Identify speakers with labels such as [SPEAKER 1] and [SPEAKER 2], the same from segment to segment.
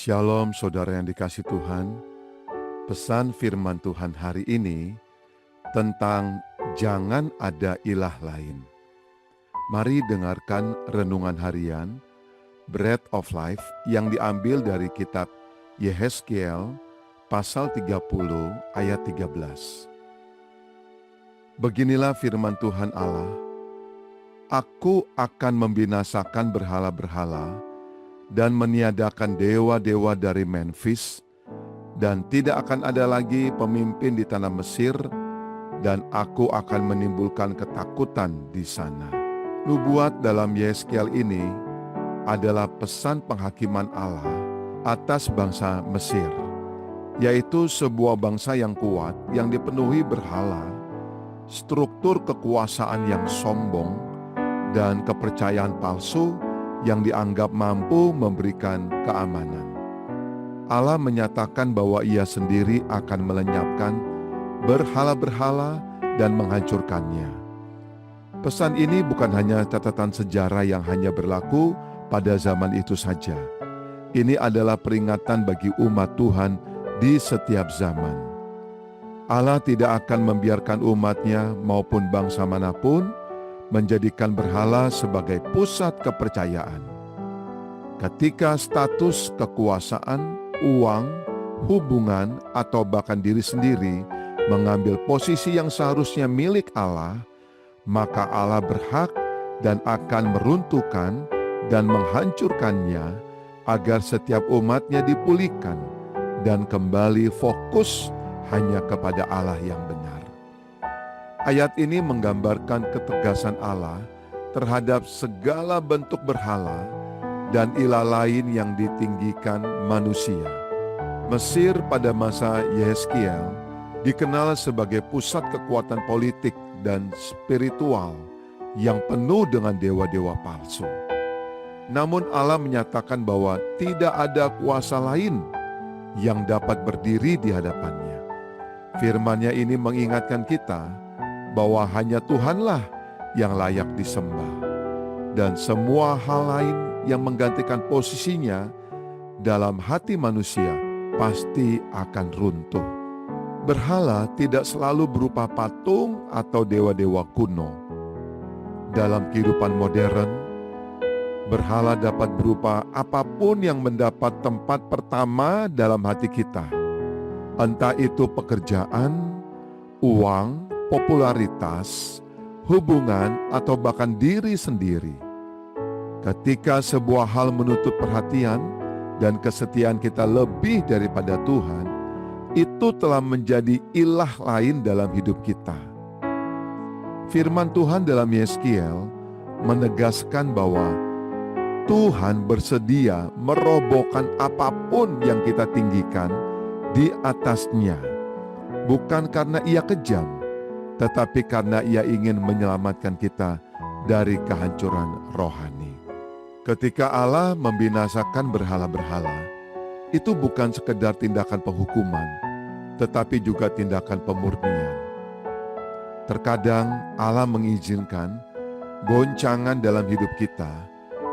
[SPEAKER 1] Shalom saudara yang dikasih Tuhan. Pesan firman Tuhan hari ini tentang jangan ada ilah lain. Mari dengarkan renungan harian Bread of Life yang diambil dari kitab Yehezkiel pasal 30 ayat 13. Beginilah firman Tuhan Allah, Aku akan membinasakan berhala-berhala dan meniadakan dewa-dewa dari Memphis, dan tidak akan ada lagi pemimpin di tanah Mesir, dan aku akan menimbulkan ketakutan di sana. Nubuat dalam Yehezkiel ini adalah pesan penghakiman Allah atas bangsa Mesir, yaitu sebuah bangsa yang kuat, yang dipenuhi berhala, struktur kekuasaan yang sombong, dan kepercayaan palsu yang dianggap mampu memberikan keamanan. Allah menyatakan bahwa Ia sendiri akan melenyapkan berhala-berhala dan menghancurkannya. Pesan ini bukan hanya catatan sejarah yang hanya berlaku pada zaman itu saja. Ini adalah peringatan bagi umat Tuhan di setiap zaman. Allah tidak akan membiarkan umatnya maupun bangsa manapun menjadikan berhala sebagai pusat kepercayaan. Ketika status kekuasaan, uang, hubungan, atau bahkan diri sendiri mengambil posisi yang seharusnya milik Allah, maka Allah berhak dan akan meruntuhkan dan menghancurkannya agar setiap umatnya dipulihkan dan kembali fokus hanya kepada Allah yang benar. Ayat ini menggambarkan ketegasan Allah terhadap segala bentuk berhala dan ilah lain yang ditinggikan manusia. Mesir pada masa Yehezkiel dikenal sebagai pusat kekuatan politik dan spiritual yang penuh dengan dewa-dewa palsu. Namun Allah menyatakan bahwa tidak ada kuasa lain yang dapat berdiri di hadapannya. Firman-Nya ini mengingatkan kita bahwa hanya Tuhanlah yang layak disembah, dan semua hal lain yang menggantikan posisinya dalam hati manusia pasti akan runtuh. Berhala tidak selalu berupa patung atau dewa-dewa kuno. Dalam kehidupan modern, berhala dapat berupa apapun yang mendapat tempat pertama dalam hati kita. Entah itu pekerjaan, uang, popularitas, hubungan, atau bahkan diri sendiri. Ketika sebuah hal menuntut perhatian dan kesetiaan kita lebih daripada Tuhan, itu telah menjadi ilah lain dalam hidup kita. Firman Tuhan dalam Yehezkiel menegaskan bahwa Tuhan bersedia merobohkan apapun yang kita tinggikan di atasnya, bukan karena Ia kejam, tetapi karena Ia ingin menyelamatkan kita dari kehancuran rohani. Ketika Allah membinasakan berhala-berhala, itu bukan sekedar tindakan penghukuman, tetapi juga tindakan pemurnian. Terkadang Allah mengizinkan goncangan dalam hidup kita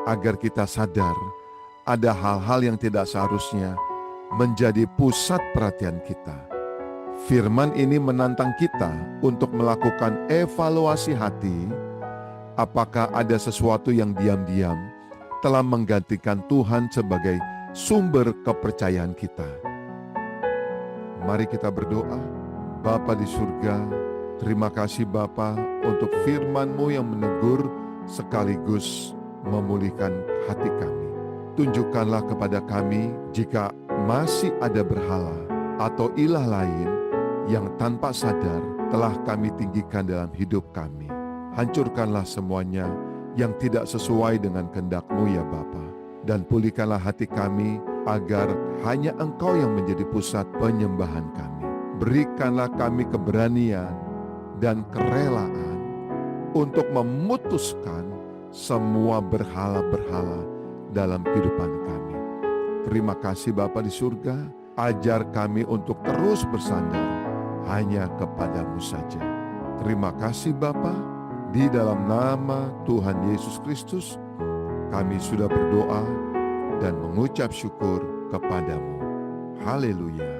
[SPEAKER 1] agar kita sadar ada hal-hal yang tidak seharusnya menjadi pusat perhatian kita. Firman ini menantang kita untuk melakukan evaluasi hati, apakah ada sesuatu yang diam-diam telah menggantikan Tuhan sebagai sumber kepercayaan kita. Mari kita berdoa. Bapa di surga, terima kasih Bapa untuk firman-Mu yang menegur sekaligus memulihkan hati kami. Tunjukkanlah kepada kami jika masih ada berhala atau ilah lain yang tanpa sadar telah kami tinggikan dalam hidup kami. Hancurkanlah semuanya yang tidak sesuai dengan kehendak-Mu ya Bapa, dan pulihkanlah hati kami agar hanya Engkau yang menjadi pusat penyembahan kami. Berikanlah kami keberanian dan kerelaan untuk memutuskan semua berhala-berhala dalam kehidupan kami. Terima kasih Bapa di surga, ajar kami untuk terus bersandar hanya kepadamu saja. Terima kasih Bapa, di dalam nama Tuhan Yesus Kristus kami sudah berdoa dan mengucap syukur. kepadamu. Haleluya.